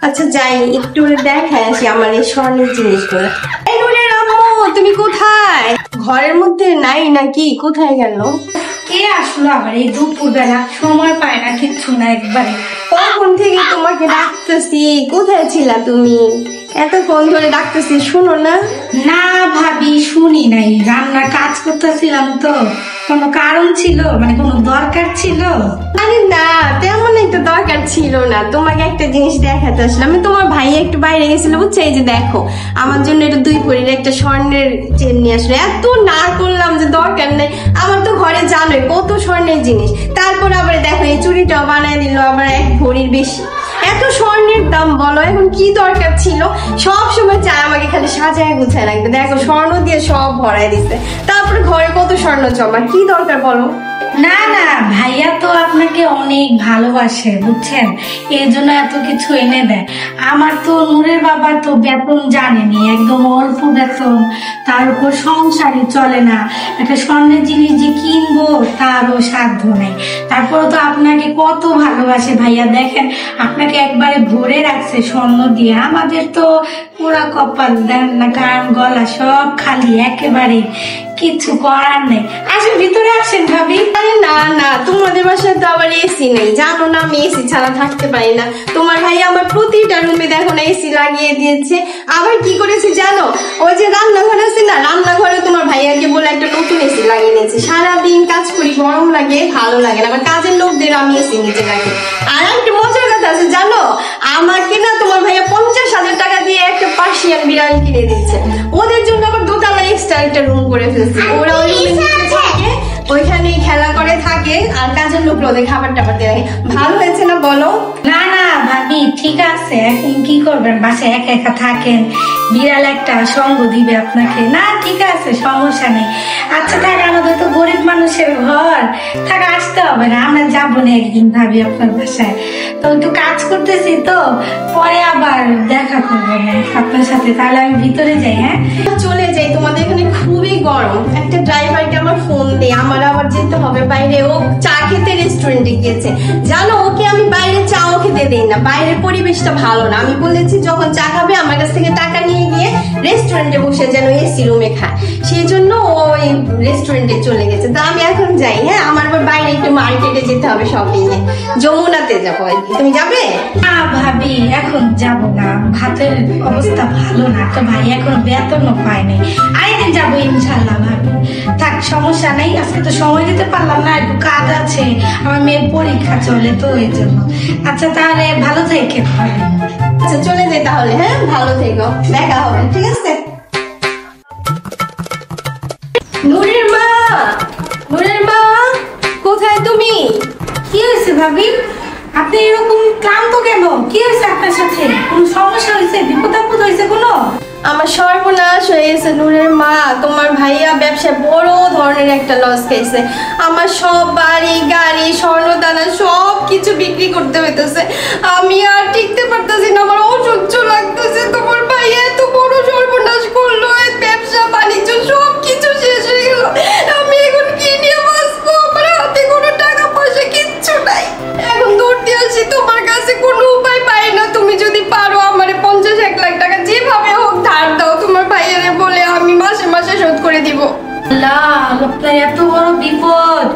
আচ্ছা যাই একটু দেখায় আসি আমার এই স্বর্ণের জিনিসগুলো। এই নুরের আম্মু তুমি কোথায়? ঘরের মধ্যে নাই নাকি? কোথায় গেল? কে আসলো আবার এই দুপুর বেলা? সময় পায় না, কিচ্ছু না একবারে। কখন থেকে তোমাকে ডাকতেছি, কোথায় ছিলা তুমি? এতক্ষণ ধরে ডাকতেছি, শুনো না? না ভাবি, শুনি নাই, রান্নার কাজ করতেছিলাম তো। কোনো কারণ ছিল, মানে কোনো দরকার ছিল? আরে না, তেমন একটা দরকার ছিল না। তোমাকে একটা জিনিস দেখাতে আসলাম। আমি তোমার ভাই একটু বাইরে গেছিল বুঝছো, এই যে দেখো আমার জন্য এটা 2 ভরির একটা স্বর্ণের চেন নিয়ে আসলো। এত না করলাম যে দরকার নেই, আমার তো ঘরে জানোই কত স্বর্ণের জিনিস। তারপর আবার দেখো এই চুড়িটাও বানায় দিল আবার 1 ভরির বেশি। এত স্বর্ণের দাম বলো, এখন কি দরকার ছিল? সব সময় চায় আমাকে খালি সাজায় গুছায় রাখবে। দেখো স্বর্ণ দিয়ে সব ভরাই দিচ্ছে, তারপরে ঘরে কত স্বর্ণ জমা, কি দরকার বলো? না না, ভাইয়া তো আপনাকে অনেক ভালোবাসে বুঝছেন, এই জন্য এত কিছু এনে দেয়। আমার তো নূরের বাবা তো বেতন জানেনি, একদম অল্প বেতন, তার উপর সংসারই চলে না, একটা স্বর্ণের জিনিস যে কিনবো তারও সাধ্য নেই। তারপরে তো আপনাকে কত ভালোবাসে ভাইয়া, দেখেন আপনাকে একবারে ভরে রাখছে স্বর্ণ দিয়ে। আমাদের তো পুরা কপাল, দেন না কান গলা সব খালি, একেবারে কিছু করার নেই। আসেন ভিতরে আসেন ভাবি। আরে না না, তোমাদের বাসায় তো আবার এসি নেই, জানো না আমি এসি ছাড়া থাকতে পারি না। তোমার ভাই আমার প্রতিটা রুমে দেখো না এসি লাগিয়ে দিয়েছে। আবার কি করেছে জানো, ওই যে রান্নাঘর আছে না, রান্নাঘরে তোমার ভাইয়াকে বলে একটা নতুন এসি লাগিয়ে নিয়েছে। সারাদিন কাজ করি, গরম লাগে, ভালো লাগে না। আবার কাজের লোকদের আমি এসি নিচে রাখি। আর একটা মজার কথা আছে জানো, আমাকে না তোমার ভাইয়া 50,000 টাকা দিয়ে একটা পার্সিয়ান বিড়াল কিনে দিচ্ছে। ওদের জন্য আবার দোতলা এক্সট্রা একটা রুম করে ফেলছে। ওরা ওই রুমে থাকে, ওইখানেই খেলা করে থাকে, আর কাজের লোক ওদের খাবার টাবার দিয়ে রাখে। ভালো হয়েছে না বলো? না না ভাবি, ঠিক আছে, এখন কি করবেন, বাসায় একা একা থাকেন, বিড়াল একটা সঙ্গ দিবে আপনাকে। না ঠিক আছে, সমস্যা নেই। আচ্ছা থাক, আমাদের তো গরিব মানুষের ঘর, থাক আসতে হবে না, আমরা যাবো না একদিন ভাবি আপনার বাসায়। তো একটু কাজ করতেছি তো, পরে আবার দেখা করবো না আপনার সাথে। তাহলে আমি ভিতরে যাই। হ্যাঁ চলে যাই, তোমাদের এখানে খুবই গরম। একটা ড্রাইভারকে আমার ফোন দিই, আমার আবার যেতে হবে বাইরে। ও চা খেতে রেস্টুরেন্টে গিয়েছে, জানো ওকে আমি বাইরে চাও খেতে দিই না, বাইরের পরিবেশটা ভালো না। আমি বলেছি যখন চা খাবে আমার কাছ থেকে টাকা নিয়ে গিয়ে রেস্টুরেন্টে বসে যেন এসি রুমে খায়, সেই জন্য ও রেস্টুরেন্টে চলে গেছে। তো আমি এখন যাই। হ্যাঁ, আমার আবার বাইরে একটু মার্কেটে যেতে হবে শপিং এ, যমুনাতে যাবো। তুমি যাবে? না ভাবি, এখন যাব না, ভাতের অবস্থা ভালো না তো ভাই, এখন বেতনও পাই নাই, আরেকদিন যাবো ইনশাল্লাহ ভাবি। থাক সমস্যা নেই, আজকে তো সময় দিতে পারলাম না, একটু কাজ আছে, আমার মেয়ের পরীক্ষা চলে তো এই জন্য। আচ্ছা তাহলে ভালো থেকে ভাবি। আচ্ছা চলে যাই তাহলে। হ্যাঁ ভালো থেকো, দেখা হবে, ঠিক আছে? নূরের মা, নূরের মা কোথায় তুমি? কি হয়েছে ভাবি, আপনি এরকম ক্লান্ত কেন? কি হয়েছে আপনার সাথে? কোনো সমস্যা হয়েছে, বিপদ আপদ হয়েছে কোনো? আমার সর্বনাশ হয়ে গেছে নূরের মা। তোমার ভাইয়া ব্যবসায় বড় ধরনের একটা লস খেয়েছে। আমার সব বাড়ি গাড়ি স্বর্ণদানা সব কিছু বিক্রি করতে হইতেছে। আমি আর টিকতে পারতেছি না, আমার অসহ্য লাগতেছে। তোমার ভাইয়া এত বড় সর্বনাশ করলো, ব্যবসা বাণিজ্য সব কিছু শেষ হয়ে গেল। আমি এখন কি নিয়ে বাঁচবো? আমার হাতে কোনো টাকা পয়সা কিচ্ছু নাই। এখন দৌড়তে আসি তোমার কাছে, কোনো উপায় পাই না। তুমি যদি পারো আমারে 50-1 লাখ টাকা যেভাবে হোক ধার দাও, তোমার ভাইয়ারে বলে আমি মাসে মাসে শোধ করে দিব। আল্লাহ, আপনার এত বড় বিপদ,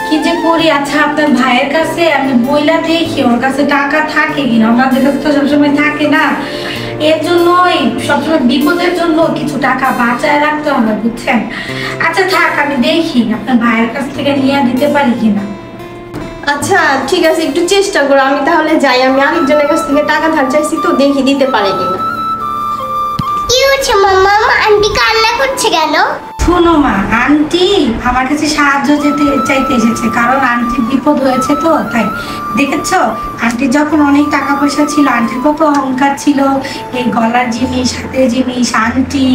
কি যে করি। আচ্ছা আপনার ভাইয়ের কাছে আমি বইলা দেখি ওর কাছে টাকা থাকে কিনা, আমাদের কাছে তো সবসময় থাকে না, এর জন্যই সবসময় বিপদের জন্য কিছু টাকা বাঁচায় রাখতে হবে বুঝছেন। আচ্ছা থাক, আমি দেখি আপনার ভাইয়ের কাছ থেকে নিয়ে দিতে পারি কিনা। আচ্ছা ঠিক আছে, একটু চেষ্টা করো। আমি তাহলে যাই, আমি আরেকজনের কাছ থেকে টাকা ধার চাইছি তো, দেখি দিতে পারে কিনা। কি হচ্ছে মাম্মা, আন্টি কান্না করছে কেন? শোনো মা, আন্টি আমার কাছে সাহায্য চাইতে এসেছে, কারণ আন্টির বিপদ হয়েছে তো তাই। দেখেছো আন্টির যখন অনেক টাকা পয়সা ছিল, আন্টির কত অহংকার ছিল, এই গলার জিনিস হাতের জিনিস, আন্টি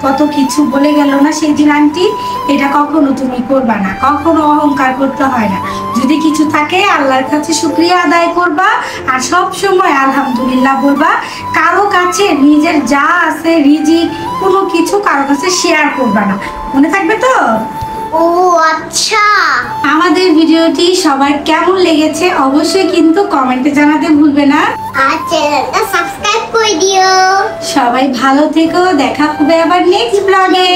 কত কিছু বলে গেল না সেই দিন। আন্টি এটা কখনো তুমি করবা না, কখনো অহংকার করতে হয় না। যদি কিছু থাকে আল্লাহর কাছে শুকরিয়া আদায় করবা, আর সব সময় আলহামদুলিল্লাহ বলবা। কারো কাছে নিজের যা আছে রিজিক কোনো কিছু কারো কাছে শেয়ার করবা না, মনে থাকবে তো? ও আচ্ছা। আমাদের ভিডিওটি সবার কেমন লেগেছে অবশ্যই কিন্তু কমেন্টে জানাতে ভুলবে না। আর চ্যানেলটা সাবস্ক্রাইব করে দিও। সবাই ভালো থেকো, দেখা হবে আবার নেক্সট ব্লগে।